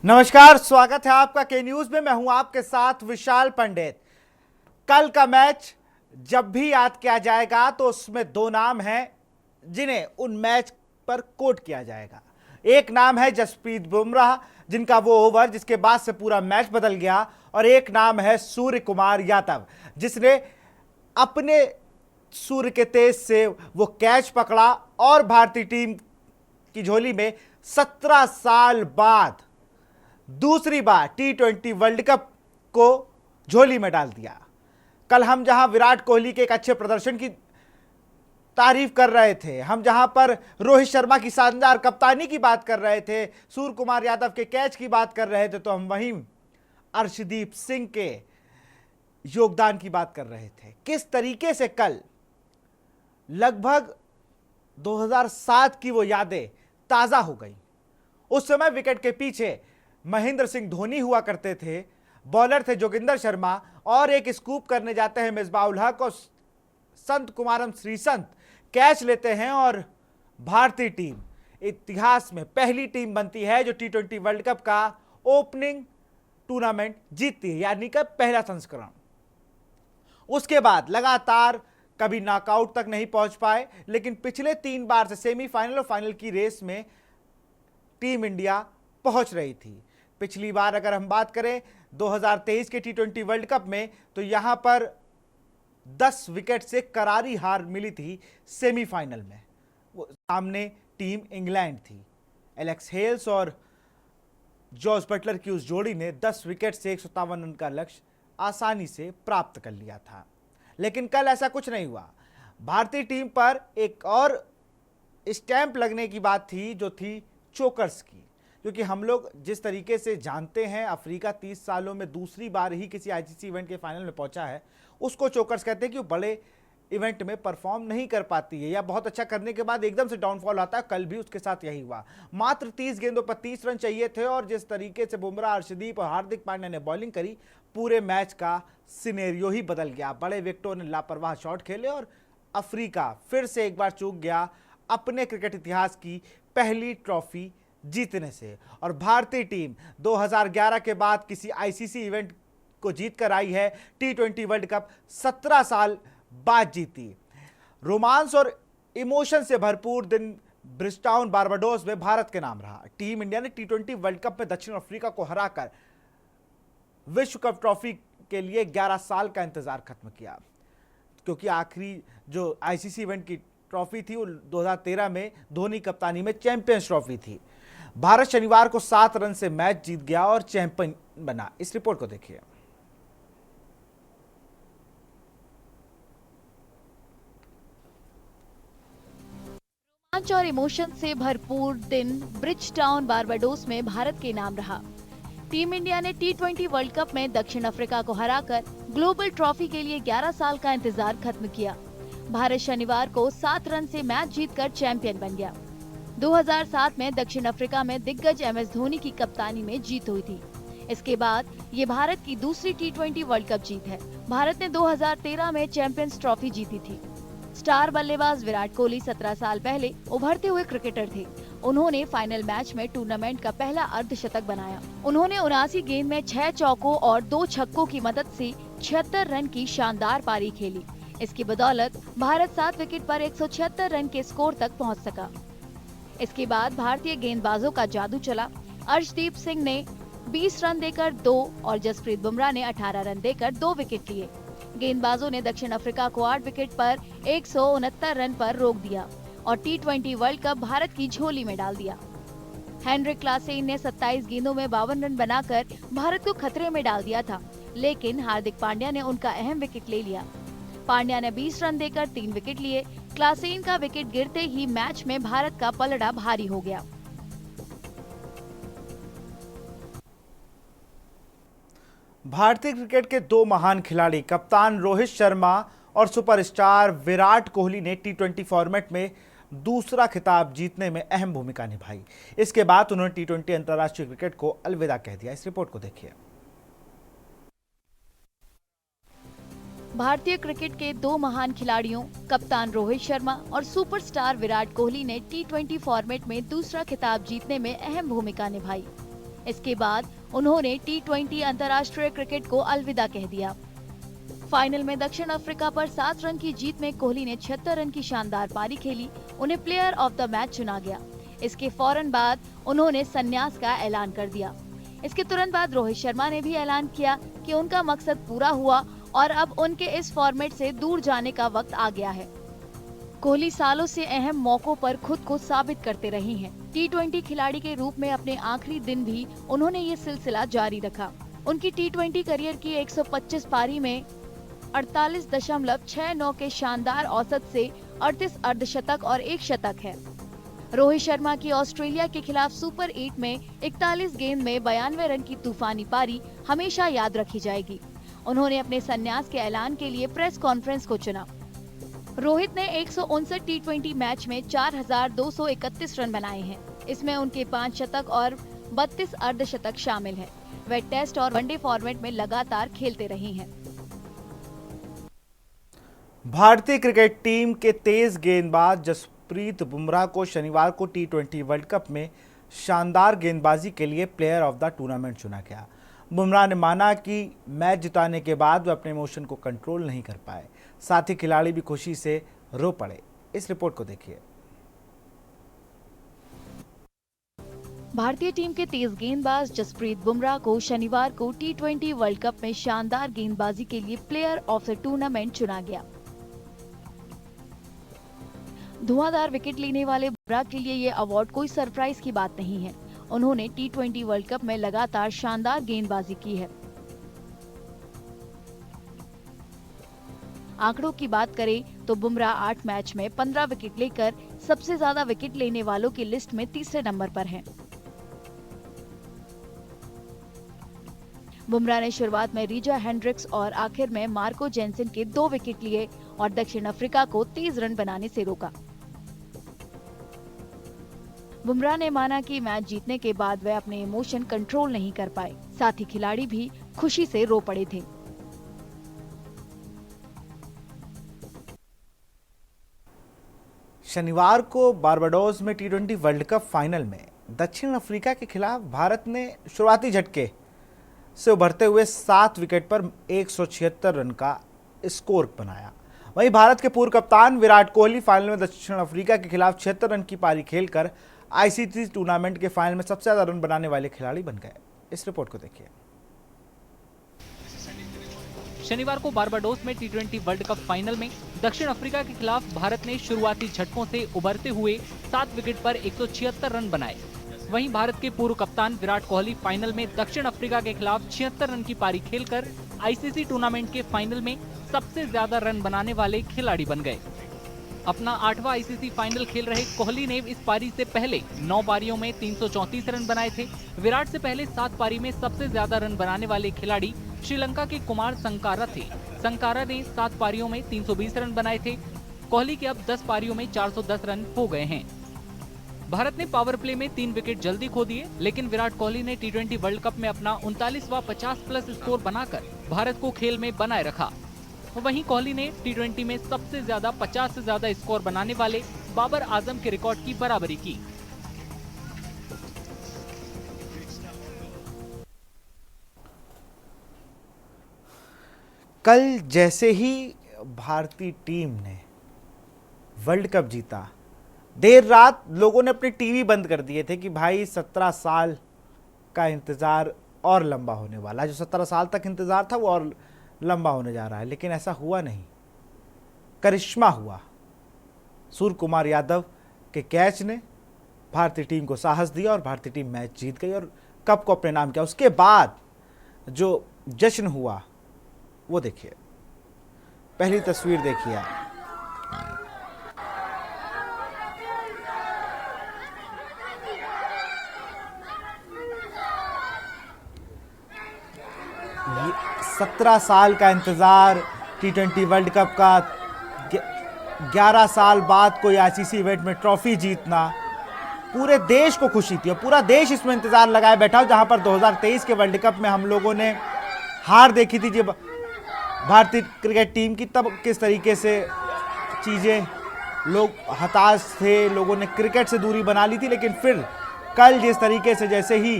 नमस्कार, स्वागत है आपका के न्यूज में। मैं हूं आपके साथ विशाल पंडित। कल का मैच जब भी याद किया जाएगा तो उसमें दो नाम हैं जिन्हें उन मैच पर कोट किया जाएगा। एक नाम है जसप्रीत बुमराह, जिनका वो ओवर जिसके बाद से पूरा मैच बदल गया, और एक नाम है सूर्य कुमार यादव, जिसने अपने सूर्य के तेज से वो कैच पकड़ा और भारतीय टीम की झोली में 17 साल बाद दूसरी बार टी20 वर्ल्ड कप को झोली में डाल दिया। कल हम जहां विराट कोहली के एक अच्छे प्रदर्शन की तारीफ कर रहे थे, हम जहां पर रोहित शर्मा की शानदार कप्तानी की बात कर रहे थे, सूर्य कुमार यादव के कैच की बात कर रहे थे, तो हम वहीं अर्शदीप सिंह के योगदान की बात कर रहे थे। किस तरीके से कल लगभग 2007 की वो यादें ताजा हो गई। उस समय विकेट के पीछे महेंद्र सिंह धोनी हुआ करते थे, बॉलर थे जोगिंदर शर्मा, और एक स्कूप करने जाते हैं मिसबाउल हक और संत कुमारम श्रीसंत कैच लेते हैं और भारतीय टीम इतिहास में पहली टीम बनती है जो टी20 वर्ल्ड कप का ओपनिंग टूर्नामेंट जीतती है, यानी कि पहला संस्करण। उसके बाद लगातार कभी नॉकआउट तक नहीं पहुंच पाए, लेकिन पिछले 3 बार से सेमीफाइनल और फाइनल की रेस में टीम इंडिया पहुंच रही थी। पिछली बार अगर हम बात करें 2023 के टी20 वर्ल्ड कप में, तो यहां पर 10 विकेट से करारी हार मिली थी सेमीफाइनल में। वो सामने टीम इंग्लैंड थी। एलेक्स हेल्स और जॉस बटलर की उस जोड़ी ने 10 विकेट से 157 रन का लक्ष्य आसानी से प्राप्त कर लिया था। लेकिन कल ऐसा कुछ नहीं हुआ। भारतीय टीम पर एक और स्टैंप लगने की बात थी, जो थी चोकर्स की, क्योंकि हम लोग जिस तरीके से जानते हैं अफ्रीका 30 सालों में दूसरी बार ही किसी आईसीसी इवेंट के फाइनल में पहुंचा है, उसको चोकर्स कहते हैं कि वो बड़े इवेंट में परफॉर्म नहीं कर पाती है या बहुत अच्छा करने के बाद एकदम से डाउनफॉल आता है। कल भी उसके साथ यही हुआ। मात्र 30 गेंदों पर 30 रन चाहिए थे और जिस तरीके से बुमराह, अर्शदीप और हार्दिक पांड्या ने बॉलिंग करी, पूरे मैच का सिनेरियो ही बदल गया। बड़े विकेटों ने लापरवाह शॉट खेले और अफ्रीका फिर से एक बार चूक गया अपने क्रिकेट इतिहास की पहली ट्रॉफी जीतने से। और भारतीय टीम 2011 के बाद किसी आईसीसी इवेंट को जीत कर आई है। टी20 वर्ल्ड कप 17 साल बाद जीती। रोमांस और इमोशन से भरपूर दिन ब्रिजटाउन बारबाडोस में भारत के नाम रहा। टीम इंडिया ने टी20 वर्ल्ड कप में दक्षिण अफ्रीका को हराकर विश्व कप ट्रॉफी के लिए 11 साल का इंतजार खत्म किया, क्योंकि आखिरी जो आईसीसी इवेंट की ट्रॉफी थी वो 2013 में धोनी कप्तानी में चैंपियंस ट्रॉफी थी। भारत शनिवार को 7 रन से मैच जीत गया और चैंपियन बना। इस रिपोर्ट को देखिए। रोमांच और इमोशन से भरपूर दिन ब्रिजटाउन बारबाडोस में भारत के नाम रहा। टीम इंडिया ने टी20 वर्ल्ड कप में दक्षिण अफ्रीका को हराकर ग्लोबल ट्रॉफी के लिए 11 साल का इंतजार खत्म किया। भारत शनिवार को 7 रन से मैच जीतकर चैंपियन बन गया। 2007 में दक्षिण अफ्रीका में दिग्गज MS धोनी की कप्तानी में जीत हुई थी। इसके बाद ये भारत की दूसरी टी20 वर्ल्ड कप जीत है। भारत ने 2013 में चैंपियंस ट्रॉफी जीती थी। स्टार बल्लेबाज विराट कोहली 17 साल पहले उभरते हुए क्रिकेटर थे। उन्होंने फाइनल मैच में टूर्नामेंट का पहला अर्धशतक बनाया। उन्होंने 79 गेंद में 6 चौकों और 2 छक्कों की मदद से 76 रन की शानदार पारी खेली। इसकी बदौलत भारत 7 विकेट पर 176 रन के स्कोर तक पहुंच सका। इसके बाद भारतीय गेंदबाजों का जादू चला। अर्शदीप सिंह ने 20 रन देकर 2 और जसप्रीत बुमराह ने 18 रन देकर 2 विकेट लिए। गेंदबाजों ने दक्षिण अफ्रीका को 8 विकेट पर 169 रन पर रोक दिया और टी20 वर्ल्ड कप भारत की झोली में डाल दिया। हेनरिक क्लासेन ने 27 गेंदों में 52 रन बनाकर भारत को खतरे में डाल दिया था, लेकिन हार्दिक पांड्या ने उनका अहम विकेट ले लिया। पांड्या ने 20 रन देकर 3 विकेट लिए। क्लासेन का विकेट गिरते ही मैच में भारत का पलड़ा भारी हो गया। भारतीय क्रिकेट के 2 महान खिलाड़ी कप्तान रोहित शर्मा और सुपरस्टार विराट कोहली ने टी20 फॉर्मेट में दूसरा खिताब जीतने में अहम भूमिका निभाई। इसके बाद उन्होंने टी20 अंतर्राष्ट्रीय क्रिकेट को अलविदा कह दिया। इस रिपोर्ट को देखिए। भारतीय क्रिकेट के 2 महान खिलाड़ियों कप्तान रोहित शर्मा और सुपरस्टार विराट कोहली ने टी20 फॉर्मेट में दूसरा खिताब जीतने में अहम भूमिका निभाई। इसके बाद उन्होंने T20 अंतर्राष्ट्रीय क्रिकेट को अलविदा कह दिया। फाइनल में दक्षिण अफ्रीका पर 7 रन की जीत में कोहली ने 76 रन की शानदार पारी खेली, उन्हें प्लेयर ऑफ द मैच चुना गया। इसके फौरन बाद उन्होंने संन्यास का ऐलान कर दिया। इसके तुरंत बाद रोहित शर्मा ने भी ऐलान किया कि उनका मकसद पूरा हुआ और अब उनके इस फॉर्मेट से दूर जाने का वक्त आ गया है। कोहली सालों से अहम मौकों पर खुद को साबित करते रहे हैं। T20 खिलाड़ी के रूप में अपने आखिरी दिन भी उन्होंने ये सिलसिला जारी रखा। उनकी T20 करियर की 125 पारी में 48.69 के शानदार औसत से 38 अर्धशतक और 1 शतक है। रोहित शर्मा की ऑस्ट्रेलिया के खिलाफ सुपर 8 में 41 गेंद में 92 रन की तूफानी पारी हमेशा याद रखी जाएगी। उन्होंने अपने संन्यास के ऐलान के लिए प्रेस कॉन्फ्रेंस को चुना। रोहित ने 159 T20 मैच में 4,231 रन बनाए हैं। इसमें उनके 5 शतक और 32 अर्धशतक शामिल हैं। वे टेस्ट और वनडे फॉर्मेट में लगातार खेलते रहे हैं। भारतीय क्रिकेट टीम के तेज गेंदबाज जसप्रीत बुमराह को शनिवार को T20 वर्ल्ड कप में शानदार गेंदबाजी के लिए प्लेयर ऑफ द टूर्नामेंट चुना गया। बुमराह ने माना कि मैच जिताने के बाद वे अपने इमोशन को कंट्रोल नहीं कर पाए, साथ ही खिलाड़ी भी खुशी से रो पड़े। इस रिपोर्ट को देखिए। भारतीय टीम के तेज गेंदबाज जसप्रीत बुमराह को शनिवार को T20 वर्ल्ड कप में शानदार गेंदबाजी के लिए प्लेयर ऑफ द टूर्नामेंट चुना गया। धुआंधार विकेट लेने वाले बुमराह के लिए ये अवार्ड कोई सरप्राइज की बात नहीं है। उन्होंने T20 वर्ल्ड कप में लगातार शानदार गेंदबाजी की है। आंकड़ों की बात करें तो बुमराह 8 मैच में 15 विकेट लेकर सबसे ज्यादा विकेट लेने वालों की लिस्ट में तीसरे नंबर पर हैं। बुमराह ने शुरुआत में रीजा हेंड्रिक्स और आखिर में मार्को जेनसन के 2 विकेट लिए और दक्षिण अफ्रीका को 30 रन बनाने से रोका। बुमराह ने माना कि मैच जीतने के बाद वे अपने इमोशन कंट्रोल नहीं कर पाए, साथ ही खिलाड़ी भी खुशी से रो पड़े थे। शनिवार को बारबाडोस में T20 वर्ल्ड कप फाइनल में दक्षिण अफ्रीका के खिलाफ भारत ने शुरुआती झटके से उभरते हुए 7 विकेट पर 176 रन का स्कोर बनाया। वहीं भारत के पूर्व कप्तान विराट कोहली फाइनल में दक्षिण अफ्रीका के खिलाफ 76 रन की पारी खेलकर ICC टूर्नामेंट के फाइनल में सबसे ज्यादा रन बनाने वाले खिलाड़ी बन गए। इस रिपोर्ट को देखिए। शनिवार को बारबाडोस में T20 वर्ल्ड कप फाइनल में दक्षिण अफ्रीका के खिलाफ भारत ने शुरुआती झटकों से उभरते हुए 7 विकेट पर 176 रन बनाए। वहीं भारत के पूर्व कप्तान विराट कोहली फाइनल में दक्षिण अफ्रीका के खिलाफ 76 रन की पारी खेलकर ICC टूर्नामेंट के फाइनल में सबसे ज्यादा रन बनाने वाले खिलाड़ी बन गए। अपना 8वां ICC फाइनल खेल रहे कोहली ने इस पारी से पहले 9 पारियों में 334 रन बनाए थे। विराट से पहले 7 पारी में सबसे ज्यादा रन बनाने वाले खिलाड़ी श्रीलंका के कुमार संकारा थे। संकारा ने 7 पारियों में 320 रन बनाए थे। कोहली के अब 10 पारियों में 410 रन हो गए हैं। भारत ने पावर प्ले में 3 विकेट जल्दी खो दिए, लेकिन विराट कोहली ने T20 वर्ल्ड कप में अपना 39वां 50+ स्कोर बनाकर भारत को खेल में बनाए रखा। वहीं कोहली ने T20 में सबसे ज्यादा 50 से ज्यादा स्कोर बनाने वाले बाबर आजम के रिकॉर्ड की बराबरी की। कल जैसे ही भारतीय टीम ने वर्ल्ड कप जीता, देर रात लोगों ने अपने टीवी बंद कर दिए थे कि भाई 17 साल का इंतजार और लंबा होने वाला है। जो 17 साल तक इंतजार था वो और लंबा होने जा रहा है, लेकिन ऐसा हुआ नहीं। करिश्मा हुआ। सूर्य कुमार यादव के कैच ने भारतीय टीम को साहस दिया और भारतीय टीम मैच जीत गई और कप को अपने नाम किया। उसके बाद जो जश्न हुआ वो देखिए। पहली तस्वीर देखिए आप। ये 17 साल का इंतजार, T20 वर्ल्ड कप का 11 साल बाद कोई ICC इवेंट में ट्रॉफी जीतना, पूरे देश को खुशी थी और पूरा देश इसमें इंतजार लगाए बैठा हो। जहां पर 2023 के वर्ल्ड कप में हम लोगों ने हार देखी थी जब भारतीय क्रिकेट टीम की, तब किस तरीके से चीज़ें, लोग हताश थे, लोगों ने क्रिकेट से दूरी बना ली थी। लेकिन फिर कल जिस तरीके से जैसे ही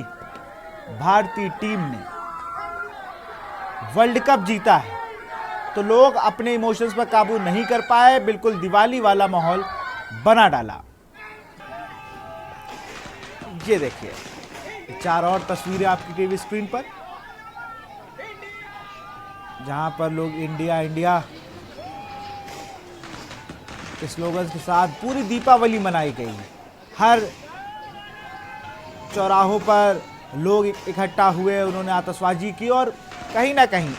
भारतीय टीम ने वर्ल्ड कप जीता है, तो लोग अपने इमोशंस पर काबू नहीं कर पाए, बिल्कुल दिवाली वाला माहौल बना डाला। ये देखिए 4 और तस्वीरें आपकी टीवी स्क्रीन पर, जहां पर लोग इंडिया इंडिया के स्लोगन के साथ पूरी दीपावली मनाई गई। हर चौराहों पर लोग इकट्ठा हुए, उन्होंने आतिशबाजी की और कहीं ना कहीं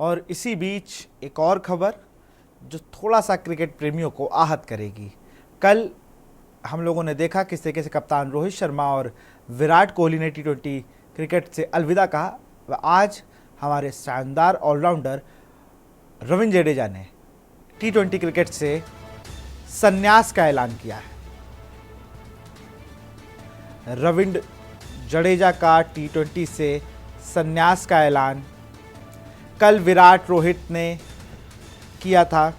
और इसी बीच एक और खबर जो थोड़ा सा क्रिकेट प्रेमियों को आहत करेगी। कल हम लोगों ने देखा किस तरीके से कप्तान रोहित शर्मा और विराट कोहली ने टी20 क्रिकेट से अलविदा कहा। व आज हमारे शानदार ऑलराउंडर रविंद्र जडेजा ने टी20 क्रिकेट से संन्यास का ऐलान किया है। रविंद्र जडेजा का टी20 से संन्यास का ऐलान कल विराट रोहित ने किया था।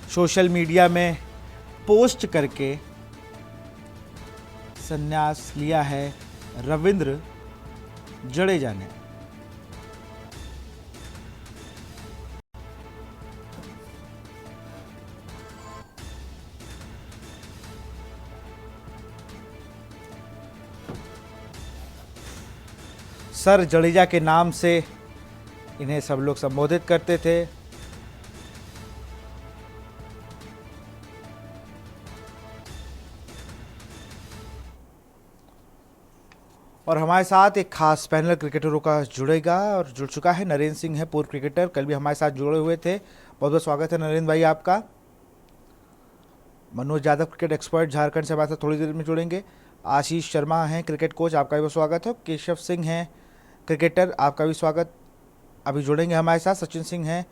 सोशल मीडिया में पोस्ट करके संन्यास लिया है रविंद्र जडेजा ने। सर जडेजा के नाम से इन्हें सब लोग संबोधित करते थे। और हमारे साथ एक खास पैनल क्रिकेटरों का जुड़ेगा और जुड़ चुका है। नरेंद्र सिंह है, पूर्व क्रिकेटर, कल भी हमारे साथ जुड़े हुए थे। बहुत बहुत स्वागत है नरेंद्र भाई आपका। मनोज यादव क्रिकेट एक्सपर्ट झारखंड से हमारे साथ थोड़ी देर में जुड़ेंगे। आशीष शर्मा हैं क्रिकेट कोच, आपका भी बहुत स्वागत है। केशव सिंह हैं क्रिकेटर, आपका भी स्वागत, अभी जुड़ेंगे हमारे साथ। सचिन सिंह हैं,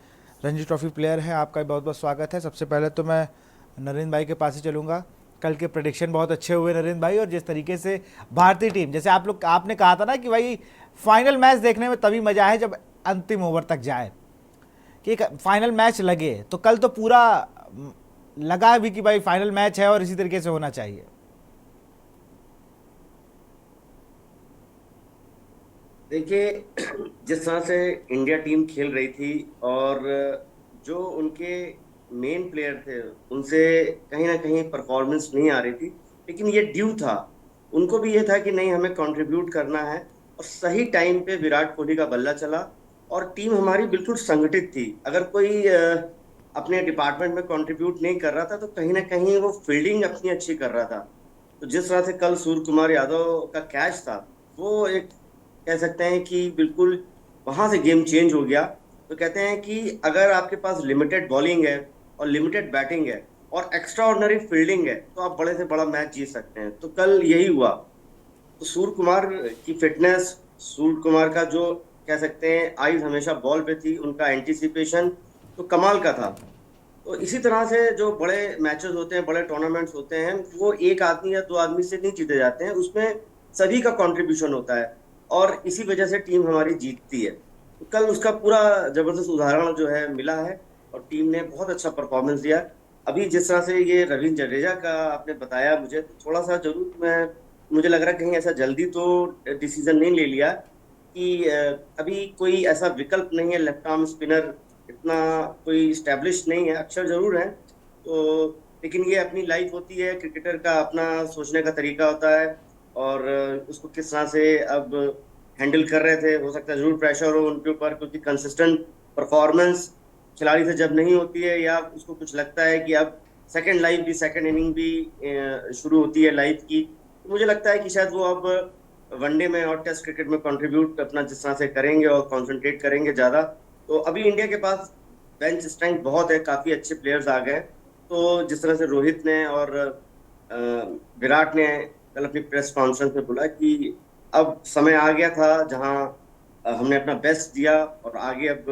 रणजी ट्रॉफी प्लेयर हैं, आपका भी बहुत बहुत स्वागत है। सबसे पहले तो मैं नरेंद्र भाई के पास ही चलूँगा। कल के प्रेडिक्शन बहुत अच्छे हुए नरेंद्र भाई, और जिस तरीके से भारतीय टीम, जैसे आपने कहा था ना कि भाई फाइनल मैच देखने में तभी मजा है जब अंतिम ओवर तक जाए, कि एक फाइनल मैच लगे, तो कल तो पूरा लगा भी कि भाई फाइनल मैच है और इसी तरीके से होना चाहिए। देखिए, जिस तरह से इंडिया टीम खेल रही थी और जो उनके मेन प्लेयर थे उनसे कहीं ना कहीं परफॉर्मेंस नहीं आ रही थी, लेकिन ये ड्यू था, उनको भी ये था कि नहीं हमें कंट्रीब्यूट करना है। और सही टाइम पे विराट कोहली का बल्ला चला और टीम हमारी बिल्कुल संगठित थी। अगर कोई अपने डिपार्टमेंट में कंट्रीब्यूट नहीं कर रहा था तो कहीं ना कहीं वो फील्डिंग अपनी अच्छी कर रहा था। तो जिस तरह से कल सूर्य कुमार यादव का कैच था, वो एक कह सकते हैं कि बिल्कुल वहां से गेम चेंज हो गया। तो कहते हैं कि अगर आपके पास लिमिटेड बॉलिंग है और लिमिटेड बैटिंग है और एक्स्ट्रा ऑर्डिनरी फील्डिंग है तो आप बड़े से बड़ा मैच जीत सकते हैं। तो कल यही हुआ। तो सूर्य कुमार की फिटनेस, सूर्य कुमार का जो कह सकते हैं आईज हमेशा बॉल पे थी, उनका एंटीसिपेशन तो कमाल का था। तो इसी तरह से जो बड़े मैचेस होते हैं, बड़े टूर्नामेंट्स होते हैं, वो एक आदमी या दो आदमी से नहीं जीते जाते हैं, उसमें सभी का कंट्रीब्यूशन होता है और इसी वजह से टीम हमारी जीतती है। तो कल उसका पूरा जबरदस्त उदाहरण जो है मिला है और टीम ने बहुत अच्छा परफॉर्मेंस दिया। अभी जिस तरह से ये रविंद्र जडेजा का आपने बताया मुझे, तो थोड़ा सा जरूर मुझे लग रहा है कहीं ऐसा जल्दी तो डिसीजन नहीं ले लिया कि अभी कोई ऐसा विकल्प नहीं है। लेफ्ट आर्म स्पिनर इतना कोई स्टैब्लिश नहीं है, अक्षर जरूर है तो, लेकिन ये अपनी लाइफ होती है, क्रिकेटर का अपना सोचने का तरीका होता है और उसको किस तरह से अब हैंडल कर रहे थे। हो सकता है जरूर प्रेशर हो उनके ऊपर, क्योंकि कंसिस्टेंट परफॉर्मेंस खिलाड़ी से जब नहीं होती है या उसको कुछ लगता है कि अब सेकंड लाइफ भी, सेकंड इनिंग भी शुरू होती है लाइफ की, तो मुझे लगता है कि शायद वो अब वनडे में और टेस्ट क्रिकेट में कंट्रीब्यूट अपना जिस तरह से करेंगे और कंसंट्रेट करेंगे ज़्यादा। तो अभी इंडिया के पास बेंच स्ट्रेंथ बहुत है, काफ़ी अच्छे प्लेयर्स आ गए। तो जिस तरह से रोहित ने और विराट ने कल अपनी प्रेस कॉन्फ्रेंस में बोला कि अब समय आ गया था जहां हमने अपना बेस्ट दिया और आगे अब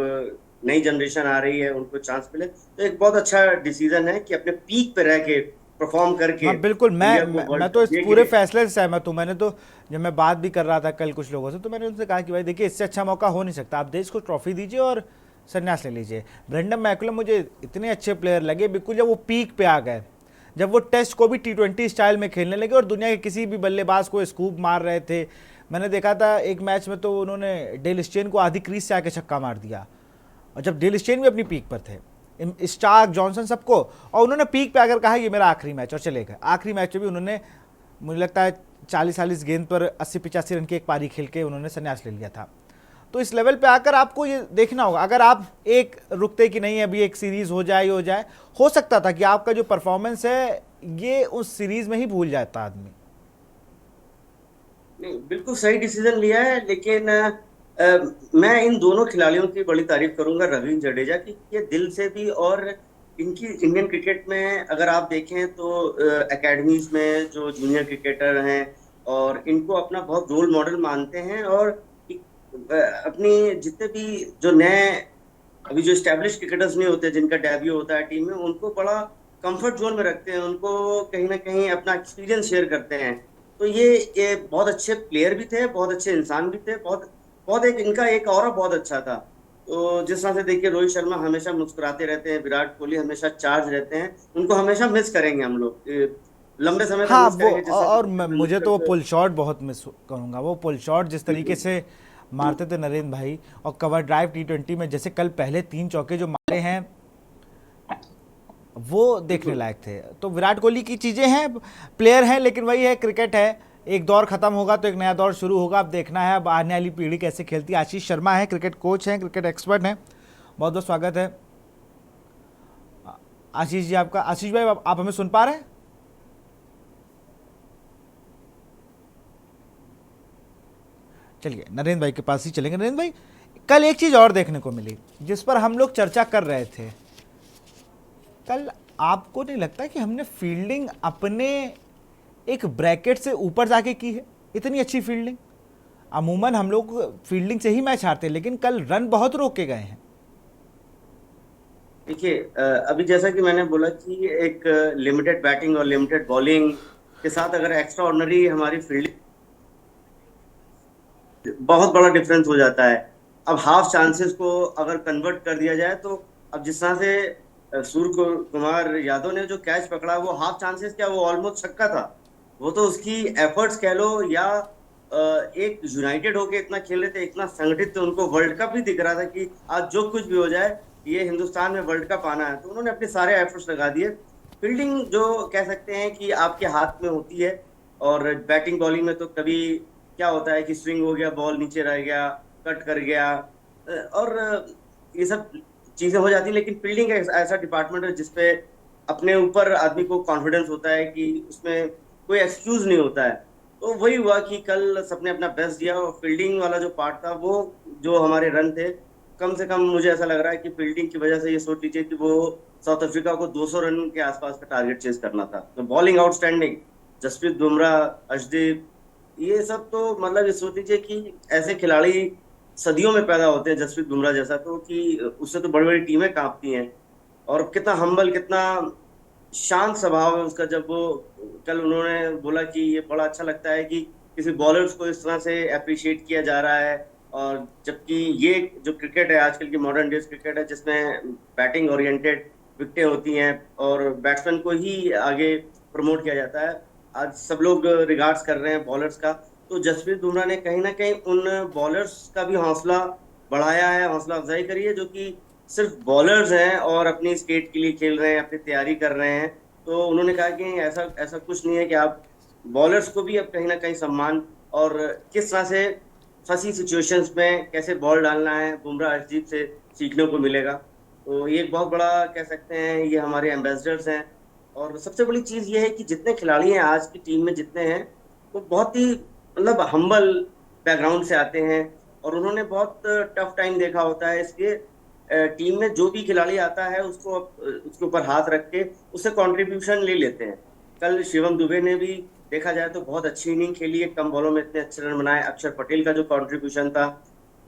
नई जनरेशन आ रही है, उनको चांस मिले। तो एक बहुत अच्छा डिसीजन है कि अपने पीक पे रह के परफॉर्म करके हाँ बिल्कुल, इंडिया को मैं वर्ल्ड तो कप इस दे पूरे गिरे। फैसले से सहमत हूँ। मैंने तो जब मैं बात भी कर रहा था कल कुछ लोगों से, तो मैंने उनसे कहा कि भाई देखिए, इससे अच्छा मौका हो नहीं सकता। आप देश को ट्रॉफी दीजिए और संन्यास ले लीजिए। ब्रेंडन मैकुलम मुझे इतने अच्छे प्लेयर लगे बिल्कुल जब वो पीक पे आ गए, जब वो टेस्ट को भी T20 स्टाइल में खेलने लगे और दुनिया के किसी भी बल्लेबाज को स्कूप मार रहे थे। मैंने देखा था एक मैच में तो उन्होंने डेल स्टेन को आधी क्रीज से आके छक्का मार दिया, और जब डेल स्टेन भी अपनी पीक पर थे, स्टार्क, जॉनसन, सबको, और उन्होंने पीक पे आकर कहा ये मेरा आखिरी मैच, और चले गए। आखिरी मैच में भी उन्होंने, मुझे लगता है 40-40 गेंद पर 80-85 रन की एक पारी खेल के उन्होंने संन्यास ले लिया था। तो इस लेवल पे आकर आपको ये देखना होगा, अगर आप एक रुकते कि नहीं अभी एक सीरीज हो जाए, हो सकता था कि आपका जो परफॉर्मेंस है ये उस सीरीज में ही भूल जाता आदमी। नहीं, बिल्कुल सही डिसीजन लिया है, लेकिन मैं इन दोनों खिलाड़ियों की बड़ी तारीफ करूंगा, रवींद्र जडेजा की, ये दिल से भी, और इनकी इंडियन क्रिकेट में अगर आप देखें तो एकेडमीज में जो जूनियर क्रिकेटर हैं और इनको अपना बहुत रोल मॉडल मानते हैं, और अपनी जितने भी जो नए अभी जो स्टैब्लिश क्रिकेटर्स नहीं होते जिनका डेब्यू होता है टीम में, उनको बड़ा कंफर्ट जोन में रखते हैं, उनको कहीं ना कहीं अपना एक्सपीरियंस शेयर करते हैं। तो ये बहुत अच्छे प्लेयर भी थे, बहुत अच्छे इंसान भी थे, बहुत बहुत एक इनका एक और बहुत अच्छा था। तो जिस तरह से देखिए, रोहित शर्मा हमेशा मुस्कुराते रहते हैं, विराट कोहली हमेशा चार्ज रहते हैं, उनको हमेशा मिस करेंगे हम लोग, लंबे समय तक हाँ मिस वो, करेंगे, जिस तरह और से मिस मुझे तो वो करते। पुल शॉट बहुत मिस करूंगा। वो पुल शॉट जिस तरीके बिल्कुल। से मारते थे नरेंद्र भाई, और कवर ड्राइव T20 में जैसे कल पहले 3 चौके जो मारे हैं वो देखने बिल्कुल। लायक थे। तो विराट कोहली की चीज़ें हैं, प्लेयर हैं, लेकिन वही है, क्रिकेट है, एक दौर खत्म होगा तो एक नया दौर शुरू होगा। अब देखना है अब आने वाली पीढ़ी कैसे खेलती है। आशीष शर्मा है, क्रिकेट कोच हैं, क्रिकेट एक्सपर्ट हैं, बहुत बहुत स्वागत है आशीष जी आपका। आशीष भाई आप हमें सुन पा रहे हैं? चलिए नरेंद्र भाई के पास ही चलेंगे। नरेंद्र भाई, कल एक चीज़ और देखने को मिली जिस पर हम लोग चर्चा कर रहे थे कल। आपको नहीं लगता कि हमने फील्डिंग अपने एक ब्रैकेट से ऊपर जाके की है? इतनी अच्छी फील्डिंग, अमूमन हम लोग फील्डिंग से ही मैच हारते हैं, लेकिन कल रन बहुत रोके गए हैं। देखिए, अभी जैसा कि मैंने बोला कि एक लिमिटेड बैटिंग और लिमिटेड बॉलिंग के साथ अगर एक्स्ट्रा ऑर्डिनरी हमारी फील्डिंग, बहुत बड़ा डिफरेंस हो जाता है। अब हाफ चांसेस को अगर कन्वर्ट कर दिया जाए तो, अब जिस तरह से सूर्य कुमार यादव ने जो कैच पकड़ा, वो हाफ चांसेस क्या, वो ऑलमोस्ट छक्का था। वो तो उसकी एफर्ट्स कह लो, या एक यूनाइटेड होके इतना खेल रहे थे, इतना संगठित थे, उनको वर्ल्ड कप भी दिख रहा था कि आज जो कुछ भी हो जाए ये हिंदुस्तान में वर्ल्ड कप आना है, तो उन्होंने अपने सारे एफर्ट्स लगा दिए। फील्डिंग जो कह सकते हैं कि आपके हाथ में होती है, और बैटिंग बॉलिंग में तो कभी क्या होता है कि स्विंग हो गया, बॉल नीचे रह गया, कट कर गया, और ये सब चीजें हो जाती है। लेकिन फील्डिंग एक ऐसा डिपार्टमेंट है जिसपे अपने ऊपर आदमी को कॉन्फिडेंस होता है कि उसमें कोई एक्सक्यूज नहीं होता है। तो वही हुआ कि कल सबने अपना बेस्ट दिया, और फील्डिंग वाला जो पार्ट था, वो जो हमारे रन थे, कम से कम मुझे ऐसा लग रहा है कि फील्डिंग की वजह से, ये सोच लीजिए कि वो साउथ अफ्रीका को 200 रन के आसपास का टारगेट चेज करना था। तो बॉलिंग आउटस्टैंडिंग, जसप्रीत बुमराह, अर्शदीप, ये सब तो मतलब ये सोच लीजिए कि ऐसे खिलाड़ी सदियों में पैदा होते हैं, जसप्रीत बुमराह जैसा, तो कि उससे तो बड़ी बड़ी टीमें कांपती हैं। और कितना हम्बल, कितना शांत स्वभाव है उसका। जब वो कल उन्होंने बोला कि ये बड़ा अच्छा लगता है कि किसी बॉलर्स को इस तरह से अप्रिशिएट किया जा रहा है, और जबकि ये जो क्रिकेट है आजकल की मॉडर्न डेज क्रिकेट है, जिसमें बैटिंग ओरिएंटेड विकेटें होती हैं और बैट्समैन को ही आगे प्रमोट किया जाता है, आज सब लोग रिगार्ड्स कर रहे हैं बॉलर्स का। तो जसप्रीत बुमराह ने कहीं ना कहीं उन बॉलर्स का भी हौसला बढ़ाया है, हौसला अफजाई करी है, जो कि सिर्फ बॉलर्स हैं और अपनी स्टेट के लिए खेल रहे हैं, अपनी तैयारी कर रहे हैं। तो उन्होंने कहा कि ऐसा ऐसा कुछ नहीं है, कि आप बॉलर्स को भी अब कहीं ना कहीं सम्मान, और किस तरह से फंसी सिचुएशंस में कैसे बॉल डालना है, बुमराह अर्शदीप से सीखने को मिलेगा। तो ये एक बहुत बड़ा कह सकते हैं, ये हमारे एम्बेसडर्स हैं। और सबसे बड़ी चीज ये है कि जितने खिलाड़ी हैं आज की टीम में, जितने हैं, वो बहुत ही मतलब हम्बल बैकग्राउंड से आते हैं, और उन्होंने बहुत टफ टाइम देखा होता है, इसलिए टीम में जो भी खिलाड़ी आता है उसको उसके ऊपर हाथ रख के उससे कंट्रीब्यूशन ले लेते हैं। कल शिवम दुबे ने भी देखा जाए तो बहुत अच्छी इनिंग खेली है, कम बॉलों में इतने अच्छे रन बनाए। अक्षर पटेल का जो कंट्रीब्यूशन था,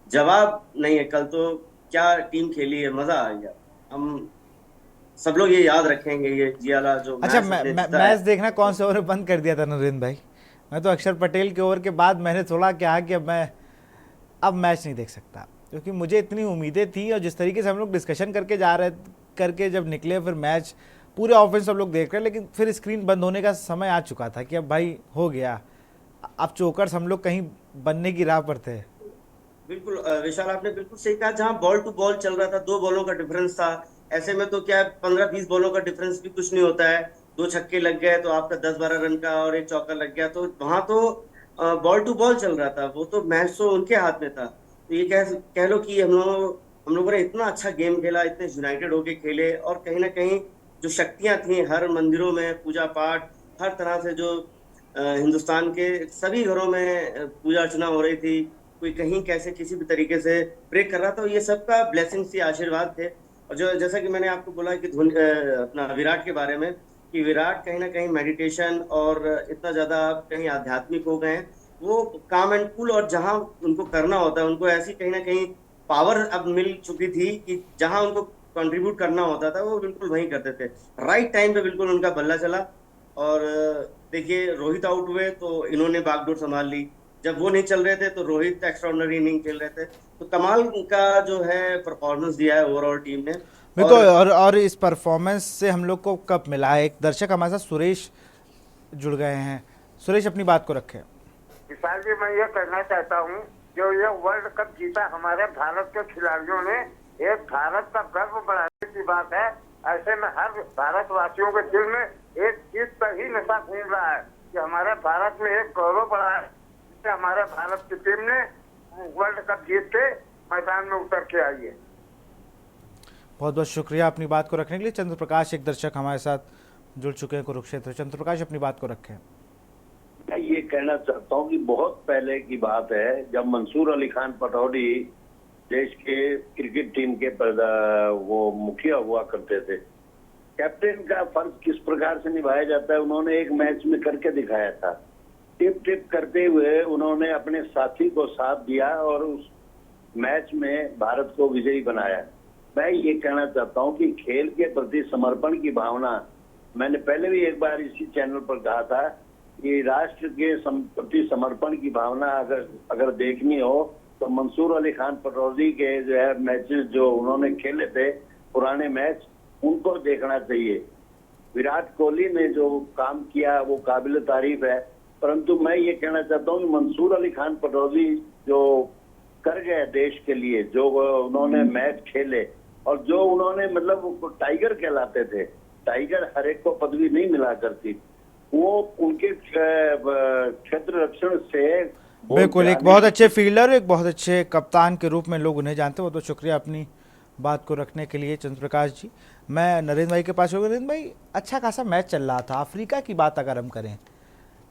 जवाब नहीं है। कल तो क्या टीम खेली है, मजा आ गया। हम सब लोग ये याद रखेंगे, ये वाला जो अच्छा, मैच हमने जीता मैच है। देखना कौन से ओवर में बंद कर दिया था नरेंद्र भाई? मैं तो अक्षर पटेल के ओवर के बाद मैंने थोड़ा कहा कि अब मैच नहीं देख सकता, क्योंकि मुझे इतनी उम्मीदें थी और जिस तरीके से हम लोग डिस्कशन करके जा रहे करके जब निकले फिर मैच पूरे ऑफेंस सब लोग देख रहे, लेकिन फिर स्क्रीन बंद होने का समय आ चुका था कि अब भाई हो गया, अब चोकर्स हम लोग कहीं बनने की राह पर थे। बिल्कुल विशाल, आपने बिल्कुल सही कहा। जहां बॉल टू बॉल चल रहा था, 2 बॉलों का डिफरेंस था। ऐसे में तो क्या 15-20 बॉलों का डिफरेंस भी कुछ नहीं होता है। 2 छक्के लग गए तो आपका 10-12 रन का और एक चौका लग गया, तो वहां तो बॉल टू बॉल चल रहा था। वो तो मैच तो उनके हाथ में था। तो ये कह लो कि हम लोगों ने इतना अच्छा गेम खेला, इतने यूनाइटेड होके खेले, और कहीं ना कहीं जो शक्तियां थी हर मंदिरों में पूजा पाठ, हर तरह से जो हिंदुस्तान के सभी घरों में पूजा अर्चना हो रही थी, कोई कहीं कैसे किसी भी तरीके से ब्रेक कर रहा था, ये सबका ब्लेसिंग्स थी, आशीर्वाद थे। और जो जैसा कि मैंने आपको बोला कि अपना विराट के बारे में, कि विराट कहीं ना कहीं मेडिटेशन और इतना ज्यादा कहीं आध्यात्मिक हो गए हैं, वो काम एंड कूल, और जहां उनको करना होता है उनको ऐसी कहीं ना कहीं पावर अब मिल चुकी थी कि जहां उनको कंट्रीब्यूट करना होता था वो बिल्कुल वहीं करते थे। राइट टाइम पे बिल्कुल उनका बल्ला चला। और देखिए, रोहित आउट हुए तो इन्होंने बागडोर संभाल ली। जब वो नहीं चल रहे थे तो रोहित एक्स्ट्राऑर्डिनरी इनिंग खेल रहे थे। तो कमाल का जो है परफॉर्मेंस दिया है ओवरऑल टीम ने। मेरे को और और इस परफॉर्मेंस से हम लोग को कप मिला है। एक दर्शक हमारे साथ सुरेश जुड़ गए हैं। सुरेश अपनी बात को रखें। विशाल जी, मैं ये कहना चाहता हूँ, जो ये वर्ल्ड कप जीता हमारे भारत के खिलाड़ियों ने, एक भारत का गर्व बढ़ाने की बात है। ऐसे में हर भारतवासियों के दिल में एक चीज का ही नशा घूम रहा है कि हमारे भारत में एक गौरव बढ़ा है, जिससे हमारे भारत की टीम ने वर्ल्ड कप जीत के मैदान में उतर के आई है। बहुत बहुत शुक्रिया अपनी बात को रखने के लिए। चंद्र प्रकाश एक दर्शक हमारे साथ जुड़ चुके हैं कुरुक्षेत्र। चंद्र प्रकाश अपनी बात को रखें। मैं ये कहना चाहता हूँ कि बहुत पहले की बात है, जब मंसूर अली खान पटौड़ी देश के क्रिकेट टीम के वो मुखिया हुआ करते थे। कैप्टन का फर्ज किस प्रकार से निभाया जाता है उन्होंने एक मैच में करके दिखाया था। टिप टिप करते हुए उन्होंने अपने साथी को साथ दिया और उस मैच में भारत को विजयी बनाया। मैं ये कहना चाहता हूँ कि खेल के प्रति समर्पण की भावना, मैंने पहले भी एक बार इसी चैनल पर कहा था कि राष्ट्र के प्रति समर्पण की भावना अगर देखनी हो तो मंसूर अली खान पटौड़ी के जो है मैचेस जो उन्होंने खेले थे पुराने मैच, उनको देखना चाहिए। विराट कोहली ने जो काम किया वो काबिल तारीफ है, परंतु मैं ये कहना चाहता हूँ कि मंसूर अली खान पटौड़ी जो कर गए देश के लिए, जो उन्होंने मैच खेले और जो उन्होंने मतलब टाइगर कहलाते थे। टाइगर हर एक को पदवी नहीं मिला करती, वो उनके क्षेत्र रक्षण से बिल्कुल एक बहुत अच्छे फील्डर, एक बहुत अच्छे कप्तान के रूप में लोग उन्हें जानते हैं। वो तो शुक्रिया अपनी बात को रखने के लिए चंद्र प्रकाश जी। मैं नरेंद्र भाई के पास हो गया। नरेंद्र भाई, अच्छा खासा मैच चल रहा था। अफ्रीका की बात अगर हम करें,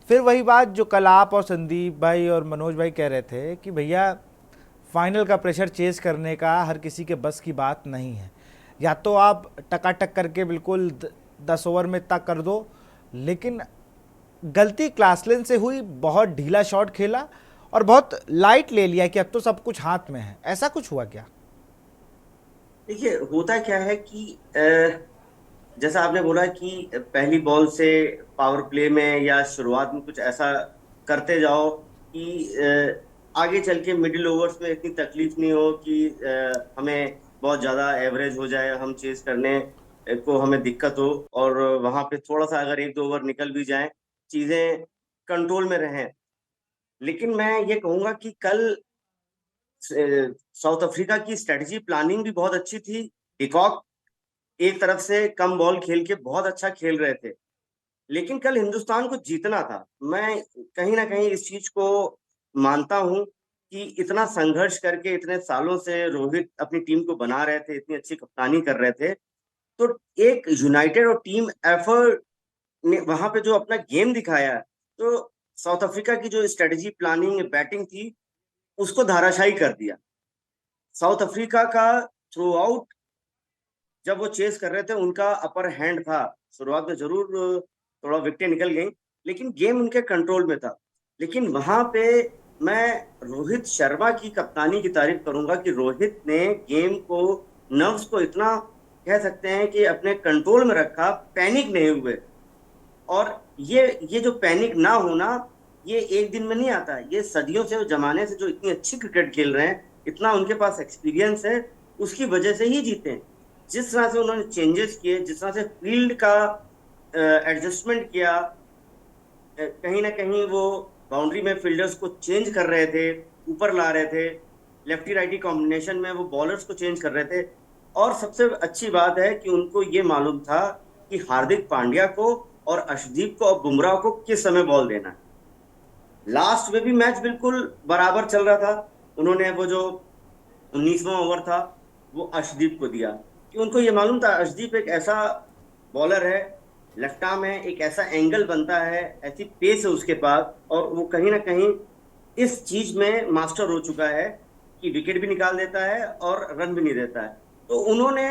फिर वही बात जो कल आप और संदीप भाई और मनोज भाई कह रहे थे कि भैया फाइनल का प्रेशर चेज करने का हर किसी के बस की बात नहीं है। या तो आप टकाटक करके बिल्कुल 10 ओवर में तक कर दो, लेकिन गलती क्लासलेन से हुई, बहुत ढीला शॉट खेला और बहुत लाइट ले लिया कि अब तो सब कुछ हाथ में है। ऐसा कुछ हुआ क्या? देखिए, होता क्या है कि जैसा आपने बोला कि पहली बॉल से पावर प्ले में या शुरुआत में कुछ ऐसा करते जाओ कि आगे चल के मिडिल ओवर्स में इतनी तकलीफ नहीं हो कि हमें बहुत ज्यादा एवरेज हो जाए, हम चेज करने को हमें दिक्कत हो, और वहां पे थोड़ा सा अगर 1-2 ओवर निकल भी जाए, चीजें कंट्रोल में रहें। लेकिन मैं ये कहूंगा कि कल साउथ अफ्रीका की स्ट्रेटजी प्लानिंग भी बहुत अच्छी थी। डिकॉक एक तरफ से कम बॉल खेल के बहुत अच्छा खेल रहे थे, लेकिन कल हिंदुस्तान को जीतना था। मैं कहीं ना कहीं इस चीज को मानता हूं कि इतना संघर्ष करके इतने सालों से रोहित अपनी टीम को बना रहे थे, इतनी अच्छी कप्तानी कर रहे थे, तो एक यूनाइटेड और टीम एफर्ट ने वहां पे जो अपना गेम दिखाया, तो साउथ अफ्रीका की जो स्ट्रेटजी प्लानिंग बैटिंग थी उसको धाराशायी कर दिया। साउथ अफ्रीका का थ्रू आउट जब वो चेस कर रहे थे, उनका अपर हैंड था। शुरुआत में जरूर थोड़ा विकेटें निकल गई, लेकिन गेम उनके कंट्रोल में था। लेकिन वहां पे मैं रोहित शर्मा की कप्तानी की तारीफ करूंगा कि रोहित ने गेम को, नर्व्स को इतना कह सकते हैं कि अपने कंट्रोल में रखा, पैनिक नहीं हुए। और ये जो पैनिक ना होना, ये एक दिन में नहीं आता, ये सदियों से, जमाने से जो इतनी अच्छी क्रिकेट खेल रहे हैं, इतना उनके पास एक्सपीरियंस है, उसकी वजह से ही जीते हैं। जिस तरह से उन्होंने चेंजेस किए, जिस तरह से फील्ड का एडजस्टमेंट किया, कहीं ना कहीं वो बाउंड्री में फील्डर्स को चेंज कर रहे थे, ऊपर ला रहे थे, लेफ्टी राइटी कॉम्बिनेशन में वो बॉलर्स को चेंज कर रहे थे। और सबसे अच्छी बात है कि उनको ये मालूम था कि हार्दिक पांड्या को और अर्शदीप को और बुमराह को किस समय बॉल देना है। लास्ट में भी मैच बिल्कुल बराबर चल रहा था, उन्होंने वो जो 19वां ओवर था वो अर्शदीप को दिया, कि उनको ये मालूम था अर्शदीप एक ऐसा बॉलर है, लेफ्ट आर्म है, एक ऐसा एंगल बनता है, ऐसी पेस है उसके पास, और वो कहीं ना कहीं इस चीज में मास्टर हो चुका है कि विकेट भी निकाल देता है और रन भी नहीं देता है। तो उन्होंने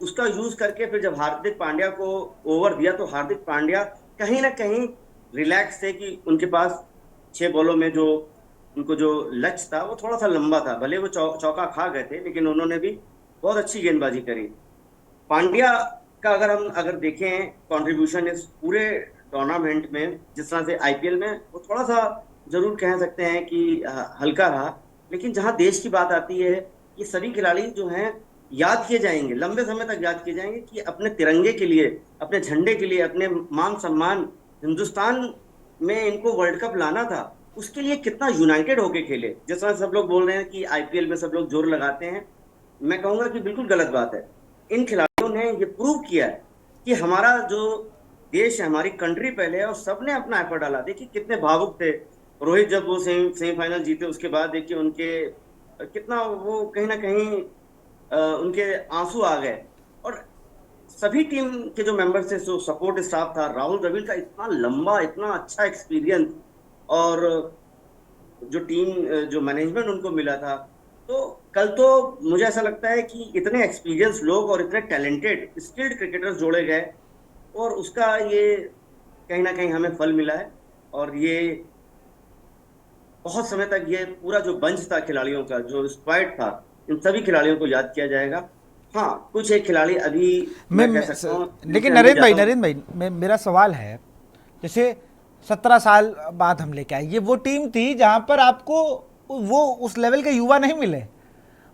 उसका यूज करके फिर जब हार्दिक पांड्या को ओवर दिया, तो हार्दिक पांड्या कहीं ना कहीं रिलैक्स थे कि उनके पास 6 बॉलों में जो उनको जो लक्ष्य था वो थोड़ा सा लंबा था। भले वो चौका खा गए थे, लेकिन उन्होंने भी बहुत अच्छी गेंदबाजी करी। पांड्या का अगर देखें कंट्रीब्यूशन इस पूरे टूर्नामेंट में, जिस तरह से आईपीएल में वो थोड़ा सा जरूर कह सकते हैं कि हल्का रहा, लेकिन जहां देश की बात आती है, ये सभी खिलाड़ी जो हैं याद किए जाएंगे, लंबे समय तक याद किए जाएंगे कि अपने तिरंगे के लिए, अपने झंडे के लिए, अपने मान सम्मान, हिंदुस्तान में इनको वर्ल्ड कप लाना था, उसके लिए कितना यूनाइटेड होके खेले। जिस तरह सब लोग बोल रहे हैं कि आईपीएल में सब लोग जोर लगाते हैं, मैं कहूंगा कि बिल्कुल गलत बात है। इन खिलाड़ियों ने ये प्रूव किया है कि हमारा जो देश है, हमारी कंट्री पहले है, और सबने अपना एफर्ट डाला। देखिए कितने भावुक थे रोहित, जब वो सेमीफाइनल जीते उसके बाद देखिए उनके कितना वो कहीं ना कहीं उनके आंसू आ गए। और सभी टीम के जो मेंबर्स थे, जो सपोर्ट स्टाफ था, राहुल द्रविड़ का इतना लंबा, इतना अच्छा एक्सपीरियंस, और जो टीम जो मैनेजमेंट उनको मिला था, तो कल तो मुझे ऐसा लगता है कि इतने एक्सपीरियंस लोग और इतने टैलेंटेड स्किल्ड क्रिकेटर्स जोड़े गए, और उसका ये कहीं ना कहीं हमें फल मिला है। और ये बहुत समय तक ये पूरा जो बंच था खिलाड़ियों का, जो स्क्वाड था, इन सभी खिलाड़ियों को याद किया जाएगा। हाँ, कुछ एक खिलाड़ी अभी मैं कह सकता हूँ। लेकिन नरेंद्र भाई, मेरा सवाल है, जैसे 17 साल बाद हम लेके आए, ये वो टीम थी जहां पर आपको वो उस लेवल के युवा नहीं मिले।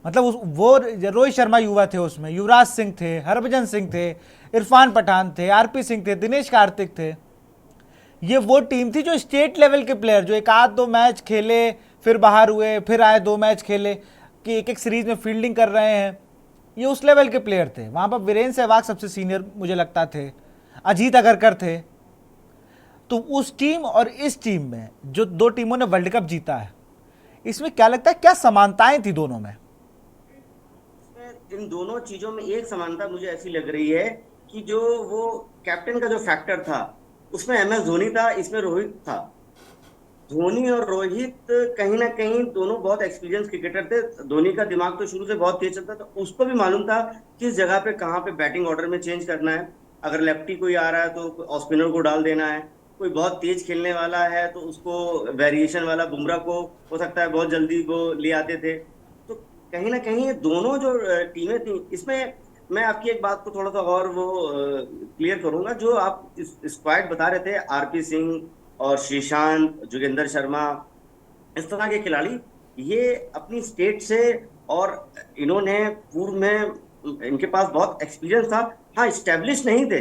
मतलब वो रोहित शर्मा युवा थे, उसमें युवराज सिंह थे, हरभजन सिंह थे, इरफान पठान थे, आरपी सिंह थे, दिनेश कार्तिक थे। ये वो टीम थी जो स्टेट लेवल के प्लेयर, जो 1-2 मैच खेले फिर बाहर हुए, फिर आए 2 मैच खेले, कि एक सीरीज में फील्डिंग कर रहे हैं, ये उस लेवल के प्लेयर थे। वहां पर वीरेंद्र सहवाग सबसे सीनियर मुझे लगता थे, अजीत अगरकर थे। तो उस टीम और इस टीम में जो 2 टीमों ने वर्ल्ड कप जीता है, इसमें क्या लगता है, क्या समानताएं थी दोनों में? इन दोनों चीजों में एक समानता मुझे ऐसी लग रही है कि जो वो कैप्टन का जो फैक्टर था, उसमें एमएस धोनी था, इसमें रोहित था। धोनी और रोहित कहीं ना कहीं दोनों बहुत एक्सपीरियंस क्रिकेटर थे। धोनी का दिमाग तो शुरू से बहुत तेज चलता था, उसको भी मालूम था किस जगह पे कहाँ पे बैटिंग ऑर्डर में चेंज करना है। अगर लेफ्टी कोई आ रहा है तो ऑफ स्पिनर को डाल देना है, कोई बहुत तेज खेलने वाला है तो उसको वेरिएशन वाला बुमराह को हो सकता है बहुत जल्दी वो ले आते थे। तो कहीं ना कहीं ये दोनों जो टीमें थी, इसमें मैं आपकी एक बात को थोड़ा सा और वो क्लियर करूंगा। जो आप स्क्वाड बता रहे थे, आरपी सिंह और श्रीशांत, जोगेंद्र शर्मा, इस तरह के खिलाड़ी, ये अपनी स्टेट से, और इन्होंने पूर्व में इनके पास बहुत एक्सपीरियंस था। हाँ, स्टैब्लिश नहीं थे,